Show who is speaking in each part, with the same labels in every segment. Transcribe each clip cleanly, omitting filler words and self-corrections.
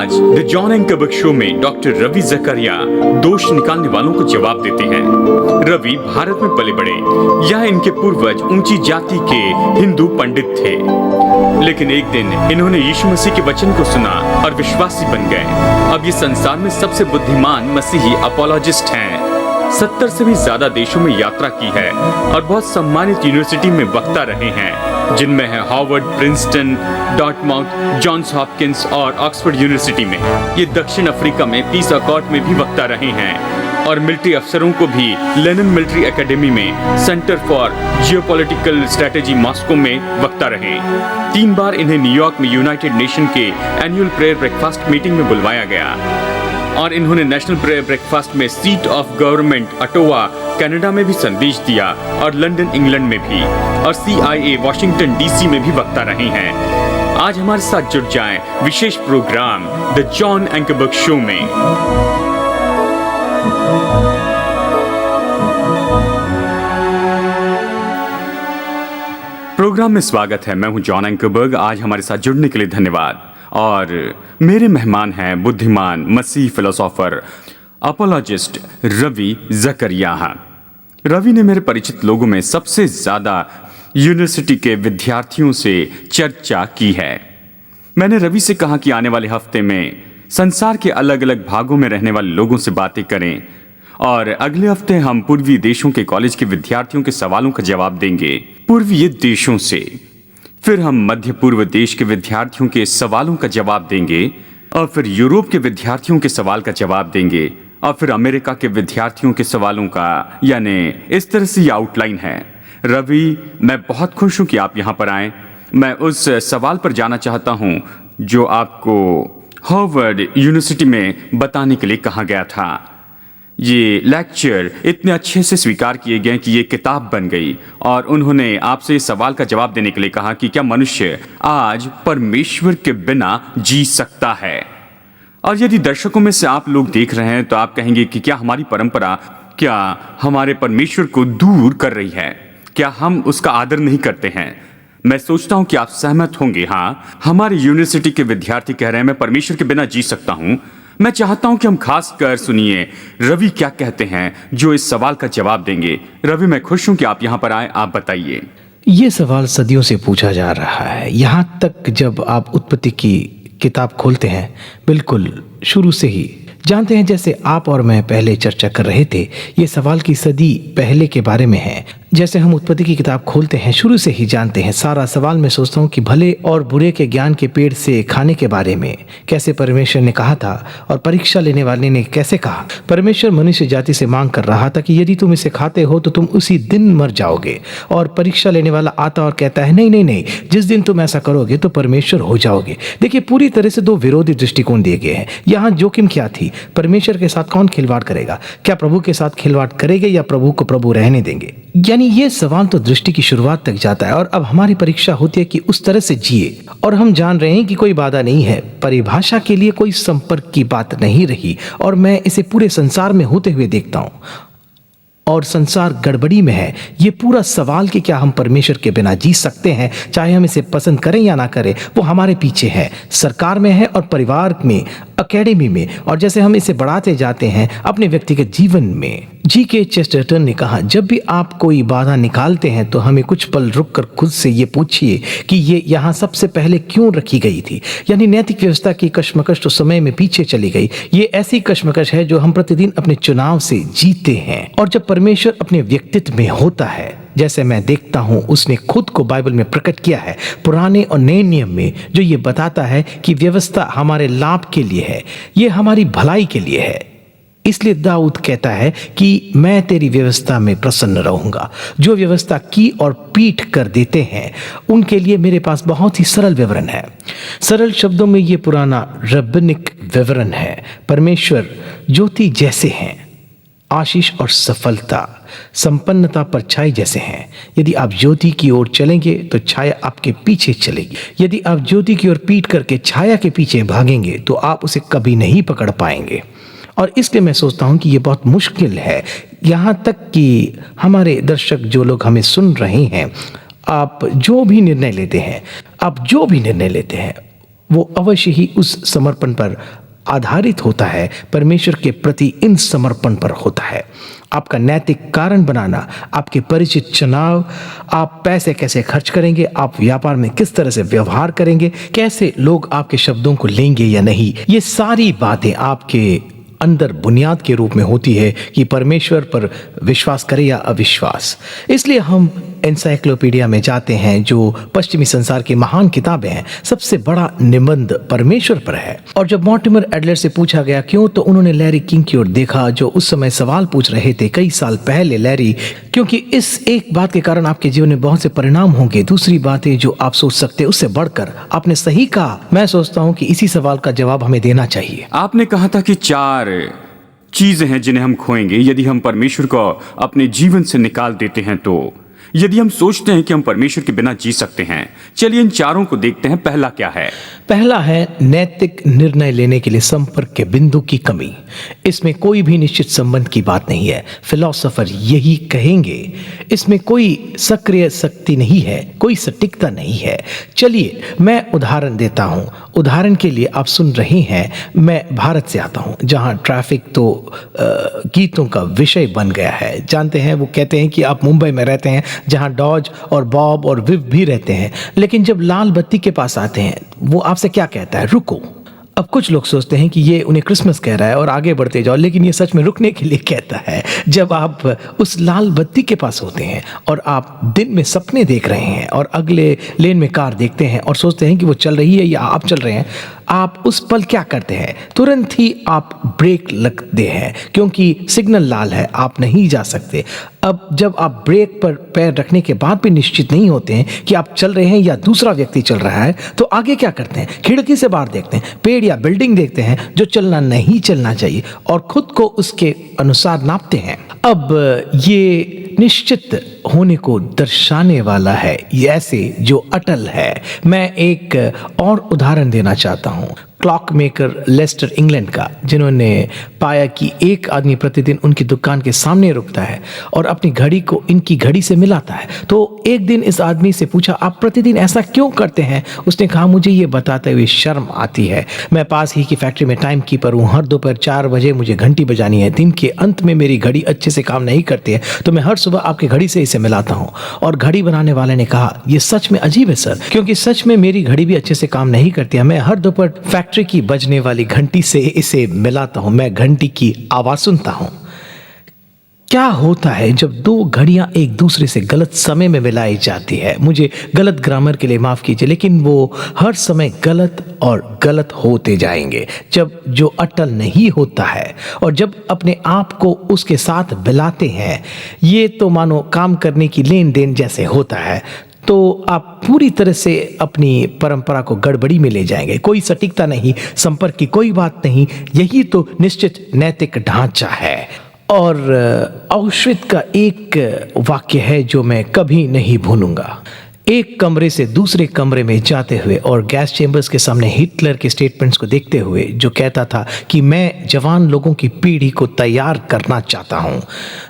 Speaker 1: आज the John एंकरबर्ग show में doctor Ravi जकरिया दोष निकालने वालों को जवाब देते हैं। रवि भारत में पले बड़े, यह इनके पूर्वज ऊंची जाति के हिंदू पंडित थे, लेकिन एक दिन इन्होंने यीशु मसीह के वचन को सुना और विश्वासी बन गए। अब ये संसार में सबसे बुद्धिमान मसीही अपोलॉजिस्ट हैं। 70 से भी ज्यादा देशों में यात्रा की है और बहुत सम्मानित यूनिवर्सिटी में वक्ता रहे हैं, जिनमें है हार्वर्ड, प्रिंसटन, डॉर्टमाउथ, जॉन्स हॉपकिंस और ऑक्सफोर्ड यूनिवर्सिटी में। ये दक्षिण अफ्रीका में पीस अकॉर्ड में भी वक्ता रहे हैं और मिलिट्री अफसरों को भी लेनिन मिलिट्री एकेडमी में, centre for geopolitical strategy Moscow में वक्ता रहे। 3 बार इन्हें न्यूयॉर्क में यूनाइटेड नेशन के एनुअल प्रेयर ब्रेकफास्ट मीटिंग में बुलवाया गया और इन्होंने नेशनल प्रेयर ब्रेकफास्ट में seat of government Atowa Canada में भी संदेश दिया और लंदन इंग्लैंड में भी, और CIA वॉशिंगटन DC में भी वक्ता रहे हैं। आज हमारे साथ जुड़ जाएं विशेष प्रोग्राम द जॉन एंकरबर्ग शो में। प्रोग्राम में स्वागत है। मैं हूं जॉन एंकरबर्ग। आज हमारे साथ जुड़ने के लिए धन्यवाद। और मेरे मेहमान हैं बुद्धिमान मसीह फिलोसोफर अपोलॉजिस्ट रवि जकरिया। रवि ने मेरे परिचित लोगों में सबसे ज्यादा यूनिवर्सिटी के विद्यार्थियों से चर्चा की है। मैंने रवि से कहा कि आने वाले हफ्ते में संसार के अलग अलग भागों में रहने वाले लोगों से बातें करें और अगले हफ्ते हम पूर्वी देशों के कॉलेज के विद्यार्थियों के सवालों का जवाब देंगे पूर्वीय देशों से। फिर हम मध्य पूर्व देश के विद्यार्थियों के सवालों का जवाब देंगे और फिर यूरोप के विद्यार्थियों के सवाल का जवाब देंगे और फिर अमेरिका के विद्यार्थियों के सवालों का, यानी इस तरह से आउटलाइन है। रवि, मैं बहुत खुश हूं कि आप यहां पर आए। मैं उस सवाल पर जाना चाहता हूं जो आपको हार्वर्ड यूनिवर्सिटी में बताने के लिए कहा गया था। ये लेक्चर इतने अच्छे से स्वीकार किए गए कि ये किताब बन गई और उन्होंने आपसे इस सवाल का जवाब देने के लिए कहा कि क्या मनुष्य आज परमेश्वर के बिना जी सकता है। और यदि दर्शकों में से आप लोग देख रहे हैं तो आप कहेंगे कि क्या हमारी परंपरा क्या हमारे परमेश्वर को दूर कर रही है, क्या हम उसका आदर नहीं करते हैं। मैं सोचता हूं कि आप सहमत होंगे। हाँ, हमारी यूनिवर्सिटी के विद्यार्थी कह रहे हैं मैं परमेश्वर के बिना जी सकता हूं। मैं चाहता हूं कि हम खास कर सुनिए रवि क्या कहते हैं जो इस सवाल का जवाब देंगे। रवि, मैं खुश हूं कि आप यहां पर आए। आप बताइए।
Speaker 2: ये सवाल सदियों से पूछा जा रहा है, यहाँ तक जब आप उत्पत्ति की किताब खोलते हैं, बिल्कुल शुरू से ही जानते हैं। जैसे आप और मैं पहले चर्चा कर रहे थे, ये सवाल की सदी पहले के बारे में है। जैसे हम उत्पत्ति की किताब खोलते हैं, शुरू से ही जानते हैं सारा सवाल। मैं सोचता हूँ कि भले और बुरे के ज्ञान के पेड़ से खाने के बारे में कैसे परमेश्वर ने कहा था और परीक्षा लेने वाले ने कैसे कहा। परमेश्वर मनुष्य जाति से मांग कर रहा था कि यदि तुम इसे खाते हो तो तुम उसी दिन मर जाओगे, और परीक्षा लेने वाला आता और कहता है नहीं नहीं नहीं, जिस दिन तुम ऐसा करोगे तो परमेश्वर हो जाओगे। देखिए, पूरी तरह से 2 विरोधी दृष्टिकोण दिए गए हैं। यहाँ जोखिम क्या थी? परमेश्वर के साथ कौन खिलवाड़ करेगा? क्या प्रभु के साथ खिलवाड़ करेंगे या प्रभु को प्रभु रहने देंगे? यानी ये सवाल तो दृष्टि की शुरुआत तक जाता है। और अब हमारी परीक्षा होती है कि उस तरह से जिए। और हम जान रहे हैं कि कोई बाधा नहीं है, परिभाषा के लिए कोई संपर्क की बात नहीं रही। और मैं इसे पूरे संसार में होते हुए देखता हूं और संसार गड़बड़ी में है। ये पूरा सवाल कि क्या हम परमेश्वर के बिना जी सकते हैं, चाहे हम इसे पसंद करें या ना करें, वो हमारे पीछे है, सरकार में है और परिवार में, एकेडमी में, और जैसे हम इसे बढ़ाते जाते हैं अपने व्यक्तिगत जीवन में। G.K. चेस्टरटन ने कहा, जब भी आप कोई बाधा निकालते हैं तो हमें कुछ पल रुककर खुद से ये पूछिए कि ये यहाँ सबसे पहले क्यों रखी गई थी। यानी नैतिक व्यवस्था की कश्मकश तो समय में पीछे चली गई। ये ऐसी कश्मकश है जो हम प्रतिदिन अपने चुनाव से जीते हैं। और जब परमेश्वर अपने व्यक्तित्व में होता है, जैसे मैं देखता हूं उसने खुद को बाइबल में प्रकट किया है, पुराने और नए नियम में, जो ये बताता है कि व्यवस्था हमारे लाभ के लिए है, ये हमारी भलाई के लिए है। इसलिए दाऊद कहता है कि मैं तेरी व्यवस्था में प्रसन्न रहूंगा। जो व्यवस्था की और पीठ कर देते हैं उनके लिए मेरे पास बहुत ही सरल विवरण है। सरल शब्दों में ये पुराना रब्बिनिक विवरण है। परमेश्वर ज्योति जैसे हैं, आशीष और सफलता, संपन्नता परछाई जैसे हैं। यदि आप ज्योति की ओर चलेंगे तो छाया आपके पीछे चलेगी। यदि आप ज्योति की ओर पीठ करके छाया के पीछे भागेंगे तो आप उसे कभी नहीं पकड़ पाएंगे। और इसलिए मैं सोचता हूं कि ये बहुत मुश्किल है। यहाँ तक कि हमारे दर्शक जो लोग हमें सुन रहे हैं, आप जो भी निर्णय लेते हैं वो अवश्य ही उस समर्पण पर आधारित होता है, परमेश्वर के प्रति इन समर्पण पर होता है। आपका नैतिक कारण बनाना, आपके परिचित चुनाव, आप पैसे कैसे खर्च करेंगे, आप व्यापार में किस तरह से व्यवहार करेंगे, कैसे लोग आपके शब्दों को लेंगे या नहीं, ये सारी बातें आपके अंदर बुनियाद के रूप में होती है कि परमेश्वर पर विश्वास करें या अविश्वास। इसलिए हम एनसाइक्लोपीडिया में जाते हैं, जो पश्चिमी संसार की महान किताबें हैं। सबसे बड़ा निबंध परमेश्वर पर है। और जब मॉर्टिमर एडलर से पूछा गया क्यों, तो उन्होंने लैरी किंग की ओर देखा, जो उस समय सवाल पूछ रहे थे कई साल पहले। लैरी, क्योंकि इस एक बात के कारण आपके जीवन में बहुत से परिणाम होंगे, दूसरी बातें जो आप सोच सकते हैं उससे बढ़कर आपने सही कहा। मैं सोचता हूं कि इसी सवाल का जवाब हमें देना चाहिए।
Speaker 1: आपने कहा था कि 4 चीजें हैं जिन्हें हम खोएंगे यदि हम परमेश्वर को अपने जीवन से निकाल देते हैं। तो यदि हम सोचते हैं कि हम परमेश्वर के बिना जी सकते हैं, चलिए इन चारों को देखते हैं। पहला क्या है?
Speaker 2: पहला है नैतिक निर्णय लेने के लिए संपर्क के बिंदु की कमी। इसमें कोई भी निश्चित संबंध की बात नहीं है। फिलोसोफर यही कहेंगे, इसमें कोई सक्रिय शक्ति नहीं है, कोई सटीकता नहीं है। चलिए मैं उदाहरण देता हूं। उदाहरण के लिए आप सुन रहे हैं, मैं भारत से आता हूं, जहां ट्रैफिक तो गीतों का विषय बन गया है। जानते हैं, वो कहते हैं कि आप मुंबई में रहते हैं, जहां डॉज और बॉब और विव भी रहते हैं, लेकिन जब लाल बत्ती के पास आते हैं वो आपसे क्या कहता है? रुको। अब कुछ लोग सोचते हैं कि ये उन्हें क्रिसमस कह रहा है और आगे बढ़ते जाओ, लेकिन ये सच में रुकने के लिए कहता है। जब आप उस लाल बत्ती के पास होते हैं और आप दिन में सपने देख रहे हैं और अगले लेन में कार देखते हैं और सोचते हैं कि वो चल रही है या आप चल रहे हैं, आप उस पल क्या करते हैं? तुरंत ही आप ब्रेक लगते हैं, क्योंकि सिग्नल लाल है, आप नहीं जा सकते। अब जब आप ब्रेक पर पैर रखने के बाद भी निश्चित नहीं होते हैं कि आप चल रहे हैं या दूसरा व्यक्ति चल रहा है, तो आगे क्या करते हैं? खिड़की से बाहर देखते हैं, पेड़ या बिल्डिंग देखते हैं जो चलना नहीं चलना चाहिए, और खुद को उसके अनुसार नापते हैं। अब ये निश्चित होने को दर्शाने वाला है, ये ऐसे जो अटल है। मैं एक और उदाहरण देना चाहता हूं, क्लॉक मेकर लेस्टर इंग्लैंड का, जिन्होंने पाया कि एक आदमी प्रतिदिन उनकी दुकान के सामने रुकता है और अपनी घड़ी को इनकी घड़ी से मिलाता है। तो एक दिन इस आदमी से पूछा, आप प्रतिदिन ऐसा क्यों करते हैं? उसने कहा, मुझे ये बताते हुए शर्म आती है। मैं पास ही की फैक्ट्री में टाइम कीपर हूँ। हर दोपहर 4 बजे मुझे घंटी बजानी है। दिन के अंत में मेरी घड़ी अच्छे से काम नहीं करती है, तो मैं हर सुबह आपकी घड़ी से इसे मिलाता हूँ। और घड़ी बनाने वाले ने कहा, ये सच में अजीब है सर, क्योंकि सच में मेरी घड़ी भी अच्छे से काम नहीं करती है। मैं हर दोपहर फैक्ट्री की बजने वाली घंटी से इसे मिलाता हूं, मैं घंटी की आवाज सुनता हूं। क्या होता है जब 2 घड़ियां एक दूसरे से गलत समय में मिलाई जाती है? मुझे गलत ग्रामर के लिए माफ कीजिए, लेकिन वो हर समय गलत और गलत होते जाएंगे जब जो अटल नहीं होता है, और जब अपने आप को उसके साथ मिलाते हैं। ये तो मानो काम करने की लेन देन जैसे होता है, तो आप पूरी तरह से अपनी परंपरा को गड़बड़ी में ले जाएंगे। कोई सटीकता नहीं, संपर्क की कोई बात नहीं। यही तो निश्चित नैतिक ढांचा है। और ऑशविट्ज़ का एक वाक्य है जो मैं कभी नहीं भूलूंगा। एक कमरे से दूसरे कमरे में जाते हुए और गैस चेंबर्स के सामने हिटलर के स्टेटमेंट्स को देखते हुए, जो कहता था कि मैं जवान लोगों की पीढ़ी को तैयार करना चाहता हूं,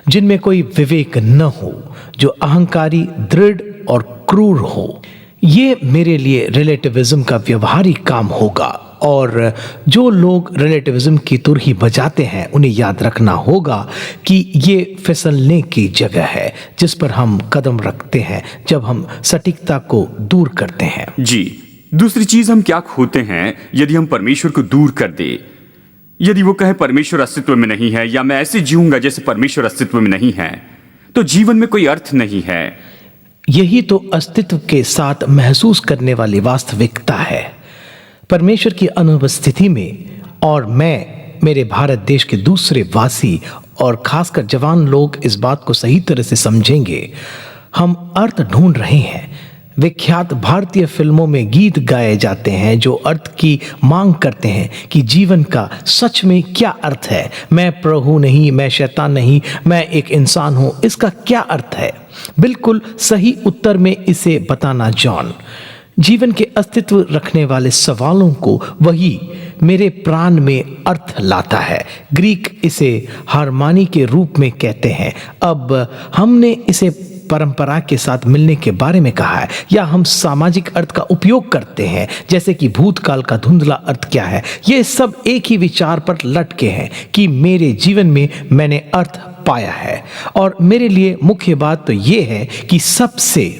Speaker 2: जिनमें कोई विवेक न हो, जो अहंकारी, दृढ़ और क्रूर हो। ये मेरे लिए रिलेटिविज्म का व्यवहारिक काम होगा, और जो लोग रिलेटिविज्म की तुरही बजाते हैं उन्हें याद रखना होगा कि ये फिसलने की जगह है जिस पर हम कदम रखते हैं जब हम सटीकता को दूर करते हैं।
Speaker 1: जी, दूसरी चीज हम क्या खोते हैं यदि हम परमेश्वर को दूर कर दे? यदि वो कहे परमेश्वर अस्तित्व में नहीं है, या मैं ऐसे जीऊंगा जैसे परमेश्वर अस्तित्व में नहीं है, तो जीवन में कोई अर्थ नहीं है।
Speaker 2: यही तो अस्तित्व के साथ महसूस करने वाली वास्तविकता है। परमेश्वर की अनुपस्थिति में, और मैं, मेरे भारत देश के दूसरे वासी और खासकर जवान लोग इस बात को सही तरह से समझेंगे। हम अर्थ ढूंढ रहे हैं। विख्यात भारतीय फिल्मों में गीत गाए जाते हैं जो अर्थ की मांग करते हैं कि जीवन का सच में क्या अर्थ है। मैं प्रभु नहीं, मैं शैतान नहीं, मैं एक इंसान हूं, इसका क्या अर्थ है? बिल्कुल सही उत्तर में इसे बताना जॉन। जीवन के अस्तित्व रखने वाले सवालों को वही मेरे प्राण में अर्थ लाता है। ग्रीक इसे हारमानी के रूप में कहते हैं। अब हमने इसे परंपरा के साथ मिलने के बारे में कहा है, या हम सामाजिक अर्थ का उपयोग करते हैं जैसे कि भूतकाल का धुंधला अर्थ क्या है। ये सब एक ही विचार पर लटके हैं कि मेरे जीवन में मैंने अर्थ पाया है। और मेरे लिए मुख्य बात तो ये है कि सबसे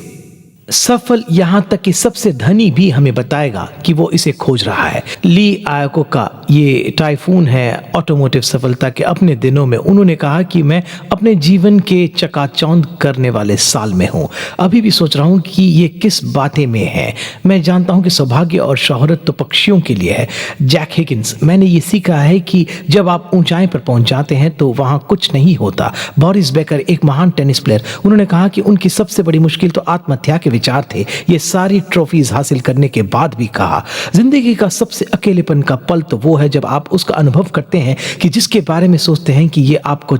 Speaker 2: सफल, यहां तक कि सबसे धनी भी हमें बताएगा कि वो इसे खोज रहा है। ली आयको का ये टाइफून है ऑटोमोटिव सफलता के अपने दिनों में। उन्होंने कहा कि मैं अपने जीवन के चकाचौंध करने वाले साल में हूँ। अभी भी सोच रहा हूँ कि ये किस बातें में है। मैं जानता हूँ कि सौभाग्य और शोहरत तो पक्षियों के लिए है। जैक हिगिंस, मैंने ये सीखा है कि जब आप ऊंचाई पर पहुंच जाते हैं तो वहाँ कुछ नहीं होता। बोरिस बेकर, एक महान टेनिस प्लेयर, उन्होंने कहा कि उनकी सबसे बड़ी मुश्किल तो आत्महत्या के विचार थे। ये सारी ट्रॉफीज हासिल करने के बाद भी कहा, जिंदगी का सबसे अकेलेपन का पल तो वो है जब आप उसका अनुभव करते हैं कि जिसके बारे में सोचते हैं कि ये आपको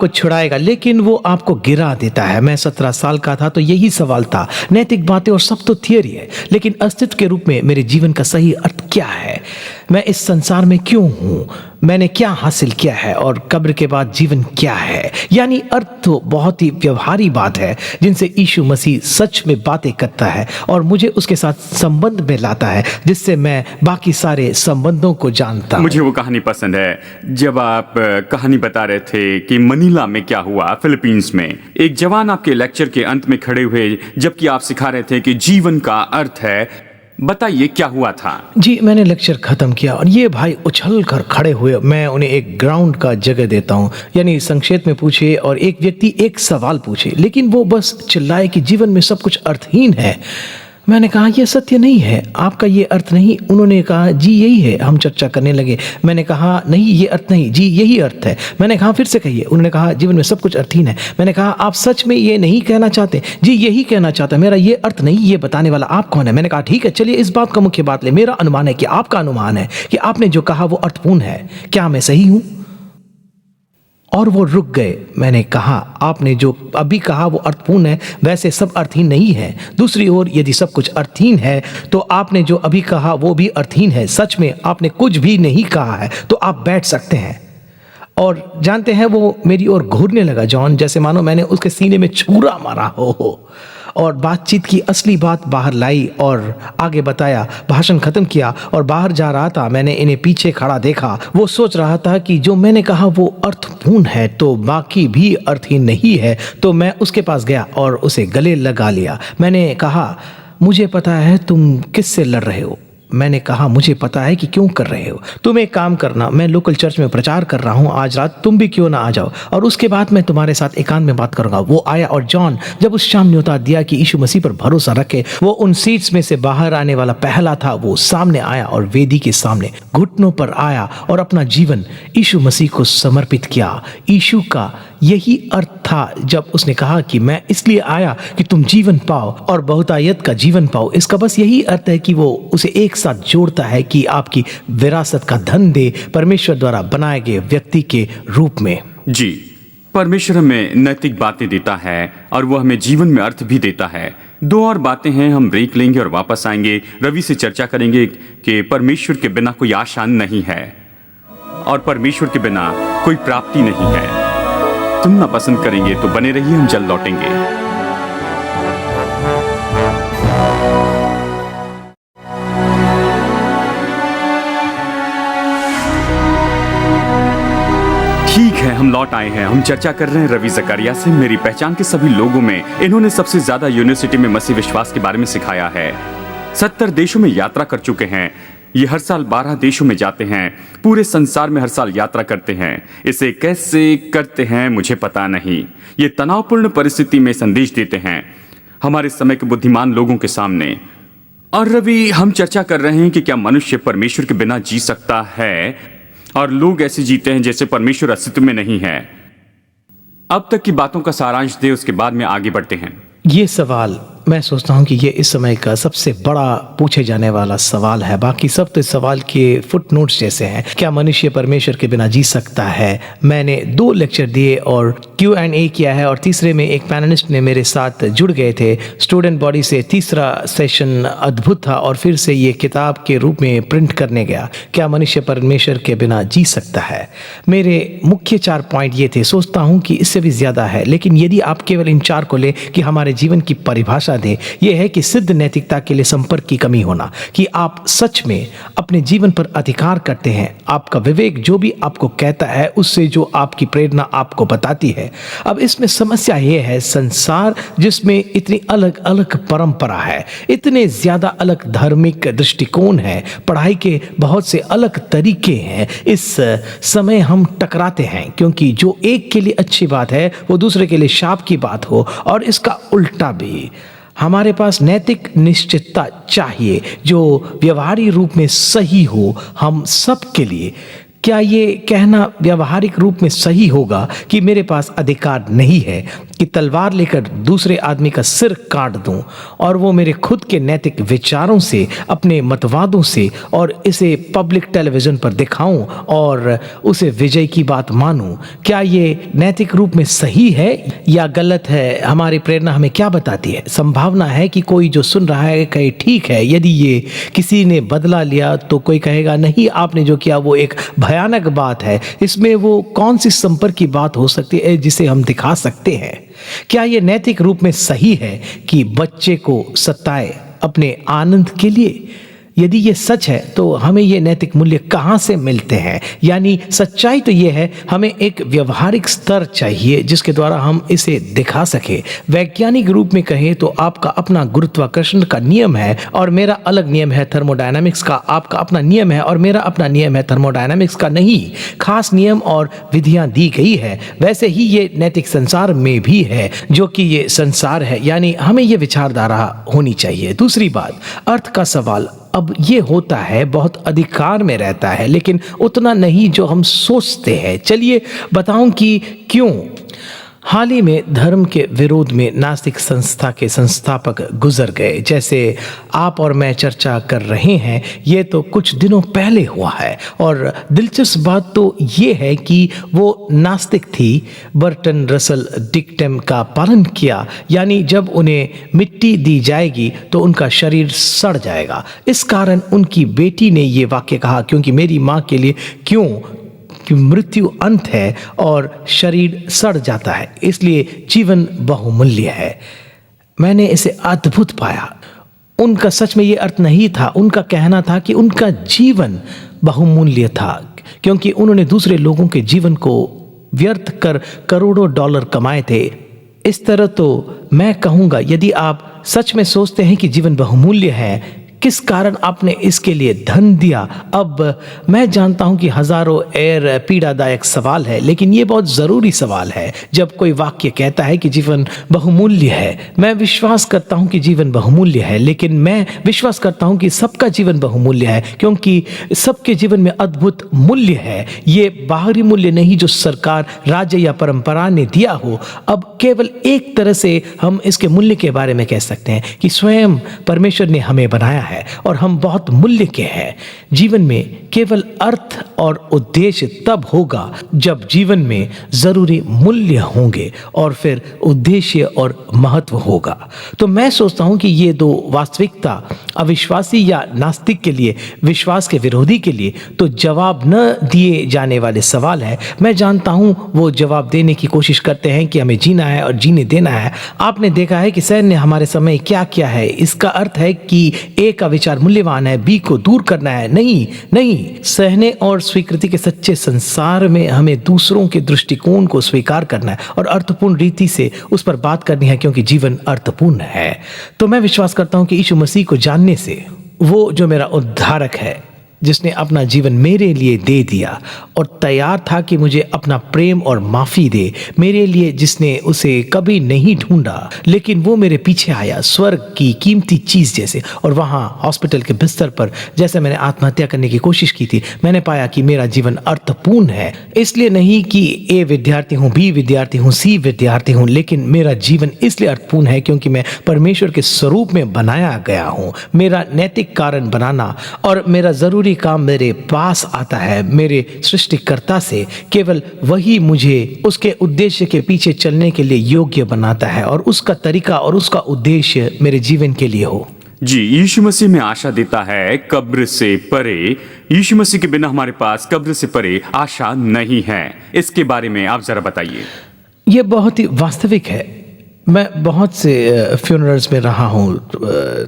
Speaker 2: छुड़ाएगा, लेकिन वो आपको गिरा देता है। मैं 17 साल का था तो यही सवाल था। नैतिक बातें और सब तो थियरी है, लेकिन अस्तित्व के रूप में मेरे जीवन का सही अर्थ क्या है? मैं इस संसार में क्यों हूँ? मैंने क्या हासिल किया है? और कब्र के बाद जीवन क्या है? यानी अर्थ तो बहुत ही व्यवहारिक बात है जिनसे यीशु मसीह सच में बातें करता है और मुझे उसके साथ संबंध में लाता है, जिससे मैं बाकी सारे संबंधों को जानता हूं।
Speaker 1: मुझे वो कहानी पसंद है जब आप कहानी बता रहे थे कि मनीला में क्या हुआ, फिलीपींस में। एक जवान आपके लेक्चर के अंत में खड़े हुए जबकि आप सिखा रहे थे कि जीवन का अर्थ है। बताइए क्या हुआ था?
Speaker 2: जी, मैंने लेक्चर खत्म किया और ये भाई उछल कर खड़े हुए। मैं उन्हें एक ग्राउंड का जगह देता हूँ, यानी संक्षेप में पूछे और एक व्यक्ति एक सवाल पूछे, लेकिन वो बस चिल्लाए कि जीवन में सब कुछ अर्थहीन है। मैंने कहा यह सत्य नहीं है, आपका ये अर्थ नहीं। उन्होंने कहा जी यही है। हम चर्चा करने लगे। मैंने कहा नहीं, ये अर्थ नहीं, जी यही अर्थ है। मैंने कहा फिर से कहिए। उन्होंने कहा जीवन में सब कुछ अर्थहीन है। मैंने कहा आप सच में ये नहीं कहना चाहते? जी यही कहना चाहता, मेरा ये अर्थ नहीं। ये बताने वाला आप कौन है? मैंने कहा ठीक है, चलिए इस बात का मुख्य बात ले। मेरा अनुमान है कि आपका अनुमान है कि आपने जो कहा वो अर्थपूर्ण है। क्या मैं सही हूं? और वो रुक गए। मैंने कहा आपने जो अभी कहा वो अर्थपूर्ण है, वैसे सब अर्थहीन नहीं है। दूसरी ओर यदि सब कुछ अर्थहीन है तो आपने जो अभी कहा वो भी अर्थहीन है। सच में आपने कुछ भी नहीं कहा है, तो आप बैठ सकते हैं। और जानते हैं वो मेरी ओर घूरने लगा जॉन, जैसे मानो मैंने उसके सीने में छुरा मारा हो। और बातचीत की असली बात बाहर लाई और आगे बताया। भाषण खत्म किया और बाहर जा रहा था। मैंने इन्हें पीछे खड़ा देखा। वो सोच रहा था कि जो मैंने कहा वो अर्थपूर्ण है तो बाकी भी अर्थहीन नहीं है। तो मैं उसके पास गया और उसे गले लगा लिया। मैंने कहा मुझे पता है तुम किससे लड़ रहे हो। मैंने कहा मुझे पता है कि क्यों कर रहे हो। तुम एक काम करना, मैं लोकल चर्च में प्रचार कर रहा हूँ आज रात, तुम भी क्यों ना आ जाओ और उसके बाद मैं तुम्हारे साथ एकांत में बात करूंगा। वो आया और जॉन जब उस शाम न्योता दिया कि यीशु मसीह पर भरोसा रखे, वो उन सीट्स में से बाहर आने वाला पहला था। वो सामने आया और वेदी के सामने घुटनों पर आया और अपना जीवन यीशु मसीह को समर्पित किया। यीशु का यही अर्थ था जब उसने कहा कि मैं इसलिए आया कि तुम जीवन पाओ और बहुतायत का जीवन पाओ। इसका बस यही अर्थ है कि वो उसे एक साथ जोड़ता है कि आपकी विरासत का धन दे परमेश्वर द्वारा बनाए गए व्यक्ति के रूप में।
Speaker 1: जी, परमेश्वर हमें नैतिक बातें देता है और वो हमें जीवन में अर्थ भी देता है। दो और बातें हैं, हम ब्रेक लेंगे और वापस आएंगे। रवि से चर्चा करेंगे कि परमेश्वर के बिना कोई आशा नहीं है और परमेश्वर के बिना कोई प्राप्ति नहीं है। सुनना पसंद करेंगे तो बने रहिए, हम जल्द लौटेंगे। ठीक है, हम लौट आए हैं। हम चर्चा कर रहे हैं रवि जकरिया से। मेरी पहचान के सभी लोगों में इन्होंने सबसे ज्यादा यूनिवर्सिटी में मसीह विश्वास के बारे में सिखाया है। 70 देशों में यात्रा कर चुके हैं। ये हर साल 12 देशों में जाते हैं। पूरे संसार में हर साल यात्रा करते हैं। इसे कैसे करते हैं मुझे पता नहीं। ये तनावपूर्ण परिस्थिति में संदेश देते हैं हमारे समय के बुद्धिमान लोगों के सामने। और रवि, हम चर्चा कर रहे हैं कि क्या मनुष्य परमेश्वर के बिना जी सकता है, और लोग ऐसे जीते हैं जैसे परमेश्वर अस्तित्व में नहीं है। अब तक की बातों का सारांश दे, उसके बाद में आगे बढ़ते हैं।
Speaker 2: ये सवाल मैं सोचता हूँ कि ये इस समय का सबसे बड़ा पूछे जाने वाला सवाल है। बाकी सब तो इस सवाल के फुटनोट्स जैसे हैं। क्या मनुष्य परमेश्वर के बिना जी सकता है? मैंने 2 लेक्चर दिए और Q&A किया है, और तीसरे में एक पैनलिस्ट ने मेरे साथ जुड़ गए थे स्टूडेंट बॉडी से। तीसरा सेशन अद्भुत था और फिर से ये किताब के रूप में प्रिंट करने गया। क्या मनुष्य परमेश्वर के बिना जी सकता है? मेरे मुख्य 4 पॉइंट ये थे। सोचता हूँ कि इससे भी ज़्यादा है, लेकिन यदि आप केवल इन 4 को ले कि हमारे जीवन की परिभाषा दे, ये है कि सिद्ध नैतिकता के लिए संपर्क की कमी होना, कि आप सच में अपने जीवन पर अधिकार करते हैं। आपका विवेक जो भी आपको कहता है उससे जो आपकी प्रेरणा आपको बताती है। अब इसमें समस्या ये है, संसार जिसमें इतनी अलग अलग परंपरा है, इतने ज़्यादा अलग धार्मिक दृष्टिकोण है, पढ़ाई के बहुत से अलग तरीके हैं, इस समय हम टकराते हैं क्योंकि जो एक के लिए अच्छी बात है वो दूसरे के लिए शाप की बात हो, और इसका उल्टा भी। हमारे पास नैतिक निश्चितता चाहिए जो व्यवहारिक रूप में सही हो हम सब के लिए। क्या ये कहना व्यवहारिक रूप में सही होगा कि मेरे पास अधिकार नहीं है कि तलवार लेकर दूसरे आदमी का सिर काट दूं, और वो मेरे खुद के नैतिक विचारों से, अपने मतवादों से, और इसे पब्लिक टेलीविज़न पर दिखाऊं और उसे विजय की बात मानूं? क्या ये नैतिक रूप में सही है या गलत है? हमारी प्रेरणा हमें क्या बताती है? संभावना है कि कोई जो सुन रहा है कहे ठीक है। यदि ये किसी ने बदला लिया तो कोई कहेगा नहीं, आपने जो किया वो एक भयानक बात है। इसमें वो कौन सी संपर्क की बात हो सकती है जिसे हम दिखा सकते हैं? क्या यह नैतिक रूप में सही है कि बच्चे को सताए अपने आनंद के लिए? यदि ये सच है तो हमें ये नैतिक मूल्य कहाँ से मिलते हैं? यानी सच्चाई तो ये है, हमें एक व्यवहारिक स्तर चाहिए जिसके द्वारा हम इसे दिखा सके। वैज्ञानिक रूप में कहें तो आपका अपना गुरुत्वाकर्षण का नियम है और मेरा अलग नियम है थर्मोडायनामिक्स का। आपका अपना नियम है और मेरा अपना नियम है थर्मोडायनामिक्स का। नहीं, खास नियम और विधियां दी गई है। वैसे ही ये नैतिक संसार में भी है जो कि ये संसार है, यानी हमें ये विचारधारा होनी चाहिए। दूसरी बात, अर्थ का सवाल अब ये होता है, बहुत अधिकार में रहता है, लेकिन उतना नहीं जो हम सोचते हैं। चलिए बताऊं कि क्यों। हाल ही में धर्म के विरोध में नास्तिक संस्था के संस्थापक गुजर गए। जैसे आप और मैं चर्चा कर रहे हैं, ये तो कुछ दिनों पहले हुआ है, और दिलचस्प बात तो ये है कि वो नास्तिक थी। बर्टन रसल डिक्टेम का पालन किया, यानी जब उन्हें मिट्टी दी जाएगी तो उनका शरीर सड़ जाएगा। इस कारण उनकी बेटी ने ये वाक्य कहा, क्योंकि मेरी माँ के लिए क्यों कि मृत्यु अंत है और शरीर सड़ जाता है, इसलिए जीवन बहुमूल्य है। मैंने इसे अद्भुत पाया। उनका सच में ये अर्थ नहीं था, उनका कहना था कि उनका जीवन बहुमूल्य था क्योंकि उन्होंने दूसरे लोगों के जीवन को व्यर्थ कर करोड़ों डॉलर कमाए थे। इस तरह तो मैं कहूँगा, यदि आप सच में सोचते हैं कि जीवन बहुमूल्य है, किस कारण आपने इसके लिए धन दिया? अब मैं जानता हूं कि हजारों पीड़ादायक सवाल है, लेकिन ये बहुत ज़रूरी सवाल है। जब कोई वाक्य कहता है कि जीवन बहुमूल्य है, मैं विश्वास करता हूं कि जीवन बहुमूल्य है, लेकिन मैं विश्वास करता हूं कि सबका जीवन बहुमूल्य है, क्योंकि सबके जीवन में अद्भुत मूल्य है। ये बाहरी मूल्य नहीं जो सरकार, राज्य या परंपरा ने दिया हो। अब केवल एक तरह से हम इसके मूल्य के बारे में कह सकते हैं कि स्वयं परमेश्वर ने हमें बनाया है और हम बहुत मूल्य के हैं। जीवन में केवल अर्थ और उद्देश्य तब होगा जब जीवन में जरूरी मूल्य होंगे और फिर उद्देश्य और महत्व होगा। तो मैं सोचता हूं कि ये दो वास्तविकता अविश्वासी या नास्तिक के लिए, विश्वास के विरोधी के लिए तो जवाब न दिए जाने वाले सवाल है। मैं जानता हूं वो जवाब देने की कोशिश करते हैं कि हमें जीना है और जीने देना है। आपने देखा है कि सैन्य हमारे समय क्या क्या है। इसका अर्थ है कि ए का विचार मूल्यवान है, बी को दूर करना है। नहीं, सहने और स्वीकृति के सच्चे संसार में हमें दूसरों के दृष्टिकोण को स्वीकार करना है और अर्थपूर्ण रीति से उस पर बात करनी है, क्योंकि जीवन अर्थपूर्ण है। तो मैं विश्वास करता हूं कि यीशु मसीह को जानने से, वो जो मेरा उद्धारक है, जिसने अपना जीवन मेरे लिए दे दिया और तैयार था कि मुझे अपना प्रेम और माफ़ी दे, मेरे लिए जिसने उसे कभी नहीं ढूंढा लेकिन वो मेरे पीछे आया स्वर्ग की कीमती चीज़ जैसे। और वहाँ हॉस्पिटल के बिस्तर पर जैसे मैंने आत्महत्या करने की कोशिश की थी, मैंने पाया कि मेरा जीवन अर्थपूर्ण है। इसलिए नहीं कि ए विद्यार्थी हूँ, बी विद्यार्थी हूँ, सी विद्यार्थी हूँ, लेकिन मेरा जीवन इसलिए अर्थपूर्ण है क्योंकि मैं परमेश्वर के स्वरूप में बनाया गया हूँ। मेरा नैतिक कारण बनाना और मेरा ज़रूरी काम मेरे पास आता है मेरे सृष्टिकर्ता से। केवल वही मुझे उसके उद्देश्य के पीछे चलने के लिए योग्य बनाता है और उसका तरीका और उसका उद्देश्य मेरे जीवन के लिए हो।
Speaker 1: जी, यीशु मसीह में आशा देता है कब्र से परे। यीशु मसीह के बिना हमारे पास कब्र से परे आशा नहीं है। इसके बारे में आप जरा बताइए।
Speaker 2: यह बहुत ही वास्तविक है। मैं बहुत से फ्यूनरल्स में रहा हूँ,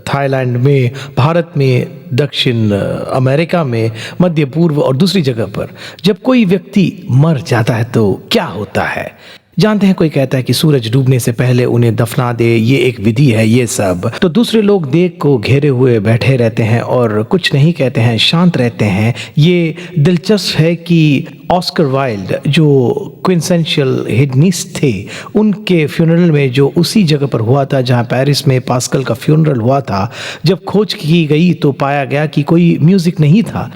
Speaker 2: थाईलैंड में, भारत में, दक्षिण अमेरिका में, मध्य पूर्व और दूसरी जगह पर। जब कोई व्यक्ति मर जाता है तो क्या होता है जानते हैं? कोई कहता है कि सूरज डूबने से पहले उन्हें दफना दे, ये एक विधि है ये सब। तो दूसरे लोग देख को घेरे हुए बैठे रहते हैं और कुछ नहीं कहते हैं, शांत रहते हैं। ये दिलचस्प है कि ऑस्कर वाइल्ड जो क्विंसेंशियल हेडनिस्ट थे, उनके फ्यूनरल में जो उसी जगह पर हुआ था जहां पेरिस में पास्कल का फ्यूनरल हुआ था, जब खोज की गई तो पाया गया कि कोई म्यूजिक नहीं था।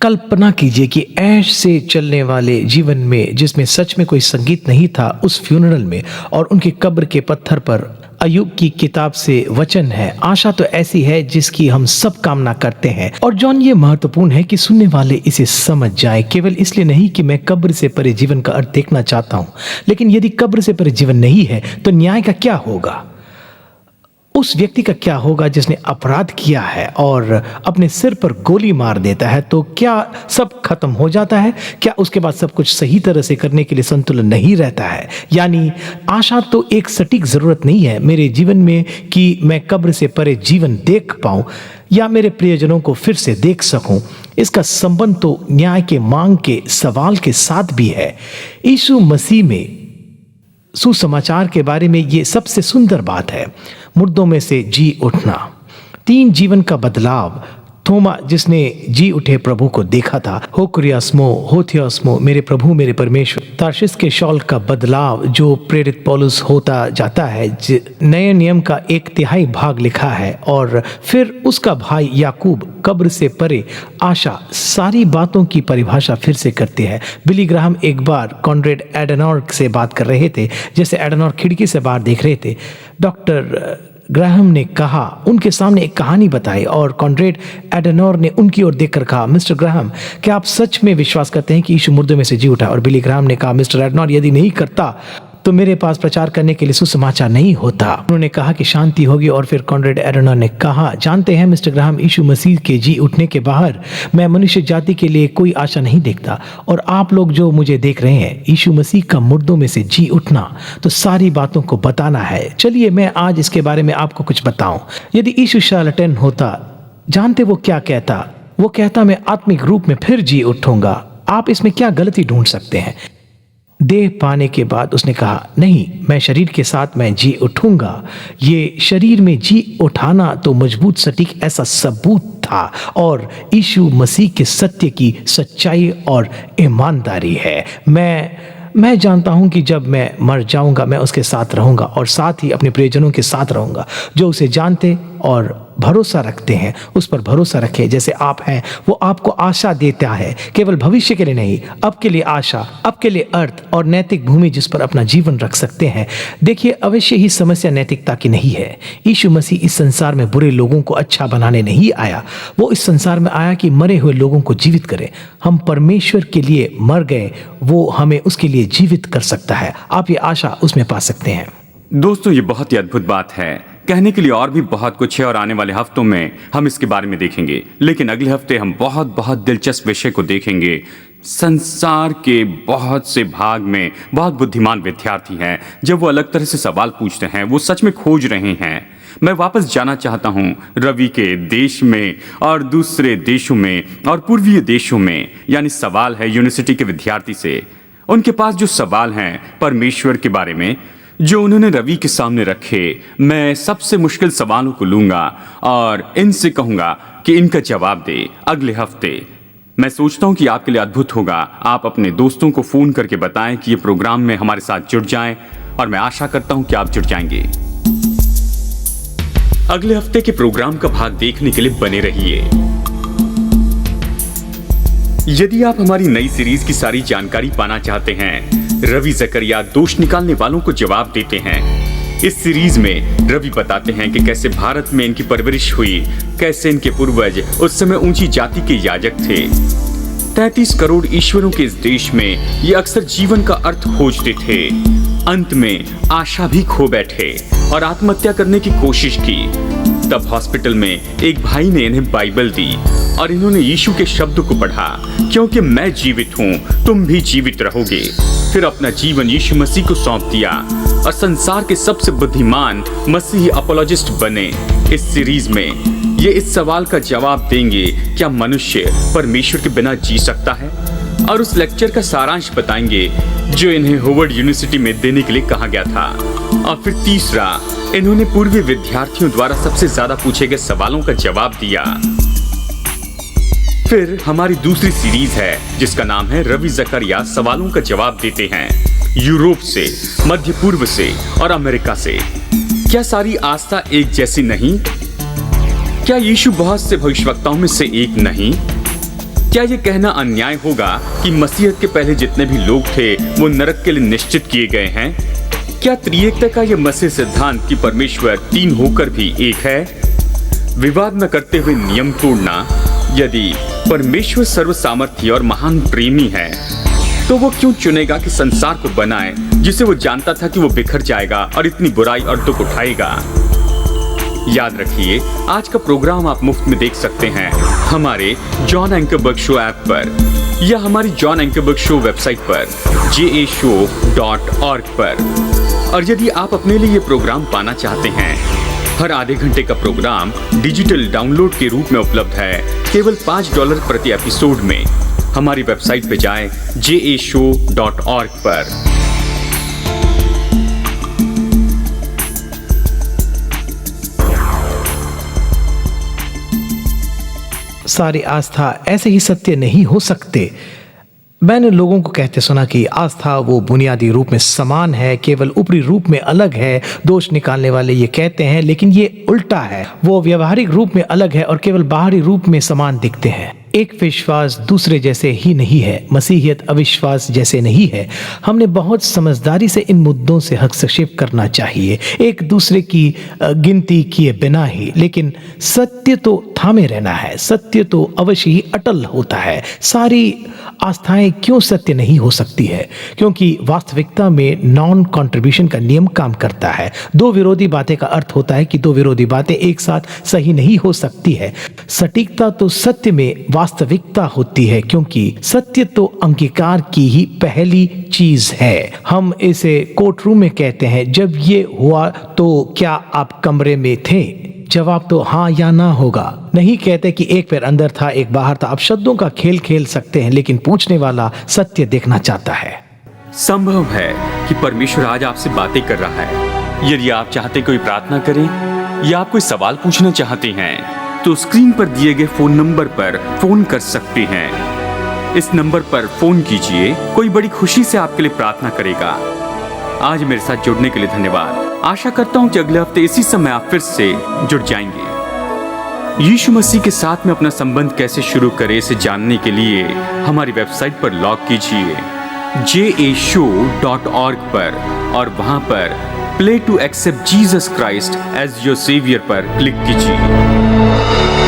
Speaker 2: कल्पना कीजिए कि ऐश से चलने वाले जीवन में जिसमें सच में कोई संगीत नहीं था, उस फ्यूनरल में, और उनकी कब्र के पत्थर पर अय्यूब की किताब से वचन है, आशा तो ऐसी है जिसकी हम सब कामना करते हैं। और जॉन, ये महत्वपूर्ण है कि सुनने वाले इसे समझ जाए, केवल इसलिए नहीं कि मैं कब्र से परे जीवन का अर्थ देखना चाहता हूं, लेकिन यदि कब्र से परे जीवन नहीं है तो न्याय का क्या होगा? उस व्यक्ति का क्या होगा जिसने अपराध किया है और अपने सिर पर गोली मार देता है? तो क्या सब खत्म हो जाता है? क्या उसके बाद सब कुछ सही तरह से करने के लिए संतुलन नहीं रहता है? यानी आशा तो एक सटीक ज़रूरत नहीं है मेरे जीवन में कि मैं कब्र से परे जीवन देख पाऊं या मेरे प्रियजनों को फिर से देख सकूं। इसका संबंध तो न्याय के मांग के सवाल के साथ भी है। यीशु मसीह में सुसमाचार के बारे में ये सबसे सुंदर बात है, मुर्दों में से जी उठना, 3 जीवन का बदलाव। थोमा जिसने जी उठे प्रभु को देखा था, होकुरियास्मो, होथियास्मो, मेरे प्रभु मेरे परमेश्वर। तार्शिश के शॉल का बदलाव जो प्रेरित पौलुस होता जाता है, नए नियम का 1/3 भाग लिखा है। और फिर उसका भाई याकूब कब्र से परे आशा, सारी बातों की परिभाषा फिर से करते हैं। बिली ग्राहम एक बार कॉनरेड एडेनॉर से बात कर रहे थे, जैसे एडेनॉर खिड़की से बाहर देख रहे थे। डॉक्टर ग्राहम ने कहा, उनके सामने एक कहानी बताई और कॉनरेड एडेनॉर ने उनकी ओर देखकर कहा, मिस्टर ग्राहम, क्या आप सच में विश्वास करते हैं कि यीशु मुर्दों में से जी उठा? और बिली ग्राहम ने कहा, मिस्टर एडेनॉर, यदि नहीं करता तो मेरे पास प्रचार करने के लिए सुसमाचार नहीं होता। उन्होंने कहा कि शांति होगी। और फिर कॉनरेड एडेनॉर ने कहा, जानते हैं मिस्टर ग्राहम, यीशु मसीह के जी उठने के बाहर मैं मनुष्य जाति के लिए कोई आशा नहीं देखता। और आप लोग जो मुझे देख रहे हैं, यीशु मसीह का मुर्दों में से जी उठना, तो सारी बातों को बताना है। चलिए मैं आज इसके बारे में आपको कुछ बताऊं। यदि यीशु शार्लटेन होता, जानते वो क्या कहता? वो कहता, मैं आत्मिक रूप में फिर जी उठूंगा। आप इसमें क्या गलती ढूंढ सकते हैं? देह पाने के बाद उसने कहा, नहीं, मैं शरीर के साथ मैं जी उठूंगा। ये शरीर में जी उठाना तो मजबूत सटीक ऐसा सबूत था और यीशु मसीह के सत्य की सच्चाई और ईमानदारी है। मैं जानता हूं कि जब मैं मर जाऊंगा मैं उसके साथ रहूंगा और साथ ही अपने प्रियजनों के साथ रहूंगा जो उसे जानते और भरोसा रखते हैं। उस पर भरोसा रखें जैसे आप हैं। वो आपको आशा देता है, केवल भविष्य के लिए नहीं, अब के लिए आशा, अब के लिए अर्थ और नैतिक भूमि जिस पर अपना जीवन रख सकते हैं। देखिए, अवश्य ही समस्या नैतिकता की नहीं है। यीशु मसीह इस संसार में बुरे लोगों को अच्छा बनाने नहीं आया। वो इस संसार में आया कि मरे हुए लोगों को जीवित करे। हम परमेश्वर के लिए मर गए, वो हमें उसके लिए जीवित कर सकता है। आप ये आशा उसमें पा सकते हैं।
Speaker 1: दोस्तों, ये बहुत ही अद्भुत बात है। कहने के लिए और भी बहुत कुछ है और आने वाले हफ्तों में हम इसके बारे में देखेंगे, लेकिन अगले हफ्ते हम बहुत दिलचस्प विषय को देखेंगे। संसार के बहुत से भाग में बहुत बुद्धिमान विद्यार्थी हैं। जब वो अलग तरह से सवाल पूछते हैं, वो सच में खोज रहे हैं। मैं वापस जाना चाहता हूँ रवि के देश में और दूसरे देशों में और पूर्वीय देशों में। यानी सवाल है यूनिवर्सिटी के विद्यार्थी से, उनके पास जो सवाल हैं परमेश्वर के बारे में जो उन्होंने रवि के सामने रखे। मैं सबसे मुश्किल सवालों को लूंगा और इनसे कहूंगा, कि इनका जवाब दे अगले हफ्ते। मैं सोचता हूं कि आपके लिए अद्भुत होगा। आप अपने दोस्तों को फोन करके बताएं कि ये प्रोग्राम में हमारे साथ जुड़ जाएं, और मैं आशा करता हूं कि आप जुड़ जाएंगे। अगले हफ्ते के प्रोग्राम का भाग देखने के लिए बने रहिए। यदि आप हमारी नई सीरीज की सारी जानकारी पाना चाहते हैं, रवि जकरिया दोष निकालने वालों को जवाब देते हैं। इस सीरीज में रवि बताते हैं कि कैसे भारत में इनकी परवरिश हुई, कैसे इनके पूर्वज उस समय ऊंची जाति के याजक थे। 33 करोड़ ईश्वरों के इस देश में ये अक्सर जीवन का अर्थ खोजते थे। अंत में आशा भी खो बैठे और आत्महत्या करने की कोशिश की। तब हॉस्पिटल में एक भाई ने इन्हें बाइबल दी और इन्होंने यीशु के शब्द को पढ़ा, क्योंकि मैं जीवित हूँ, तुम भी जीवित रहोगे। फिर अपना जीवन यीशु मसीह को सौंप दिया और संसार के सबसे बुद्धिमान मसीही अपोलोजिस्ट बने। इस सीरीज में ये इस सवाल का जवाब देंगे, क्या मनुष्य परमेश्वर के बिना जी सकता है, और उस लेक्चर का सारांश बताएंगे जो इन्हें हार्वर्ड यूनिवर्सिटी में देने के लिए कहा गया था। और फिर तीसरा, इन्होंने पूर्वी विद्यार्थियों द्वारा सबसे ज्यादा पूछे गए सवालों का जवाब दिया। फिर हमारी दूसरी सीरीज है जिसका नाम है रवि जकरिया सवालों का जवाब देते हैं, यूरोप से, मध्य पूर्व से और अमेरिका से। क्या सारी आस्था एक जैसी नहीं? क्या यीशु बहुत से भविष्यवक्ताओं में से एक नहीं? क्या यह कहना अन्याय होगा कि मसीहत के पहले जितने भी लोग थे वो नरक के लिए निश्चित किए गए हैं? क्या त्रिएकता का यह मसीह सिद्धांत कि परमेश्वर तीन होकर भी एक है? विवाद न करते हुए नियम तोड़ना। यदि परमेश्वर सर्वसामर्थी और महान प्रेमी है तो वो क्यों चुनेगा कि संसार को बनाए जिसे वो जानता था कि वो बिखर जाएगा और इतनी बुराई और दुख उठाएगा? याद रखिए, आज का प्रोग्राम आप मुफ्त में देख सकते हैं हमारे जॉन एंकरबर्ग शो ऐप पर या हमारी जॉन एंकरबर्ग शो वेबसाइट पर jashow.org पर। और यदि आप अपने लिए ये प्रोग्राम पाना चाहते हैं, हर आधे घंटे का प्रोग्राम डिजिटल डाउनलोड के रूप में उपलब्ध है केवल $5 प्रति एपिसोड में। हमारी वेबसाइट पे जाएं jashow.org पर।
Speaker 2: सारी आस्था ऐसे ही सत्य नहीं हो सकते। मैंने लोगों को कहते सुना कि आस्था वो बुनियादी रूप में समान है, केवल ऊपरी रूप में अलग है। दोष निकालने वाले ये कहते हैं, लेकिन ये उल्टा है। वो व्यवहारिक रूप में अलग है और केवल बाहरी रूप में समान दिखते हैं। एक विश्वास दूसरे जैसे ही नहीं है, मसीहियत अविश्वास जैसे नहीं है। हमने बहुत समझदारी से इन मुद्दों से हस्तक्षेप करना चाहिए, एक दूसरे की गिनती किए बिना ही। लेकिन सत्य तो थामे रहना है, सत्य तो अवश्य ही अटल होता है। सारी आस्थाएं क्यों सत्य नहीं हो सकती है? क्योंकि वास्तविकता में नॉन कंट्रीब्यूशन का नियम काम करता है। दो विरोधी बातें का अर्थ होता है कि दो विरोधी बातें एक साथ सही नहीं हो सकती है। सटीकता तो सत्य में वास्तविकता होती है, क्योंकि सत्य तो अंगीकार की ही पहली चीज है। हम इसे कोर्ट रूम में कहते हैं, जब ये हुआ तो क्या आप कमरे में थे? जवाब तो हाँ या ना होगा। नहीं कहते कि एक पैर अंदर था एक बाहर था। आप शब्दों का खेल खेल सकते हैं, लेकिन पूछने वाला सत्य देखना चाहता है।
Speaker 1: संभव है कि परमेश्वर आज आपसे बातें कर रहा है। यदि आप चाहते कोई प्रार्थना करें या आप कोई सवाल पूछना चाहते हैं तो स्क्रीन पर दिए गए फोन नंबर पर फोन कर सकते हैं। इस नंबर पर फोन कीजिए, कोई बड़ी खुशी से आपके लिए प्रार्थना करेगा। आज मेरे साथ जुड़ने के लिए धन्यवाद। आशा करता हूं कि अगले हफ्ते इसी समय आप फिर से जुड़ जाएंगे। यीशु मसीह के साथ में अपना संबंध कैसे शुरू करें, इसे जानने के लिए हमारी वेबसाइट पर लॉग कीजिए jashow.org पर और वहां पर pray to accept Jesus Christ as your saviour पर क्लिक कीजिए।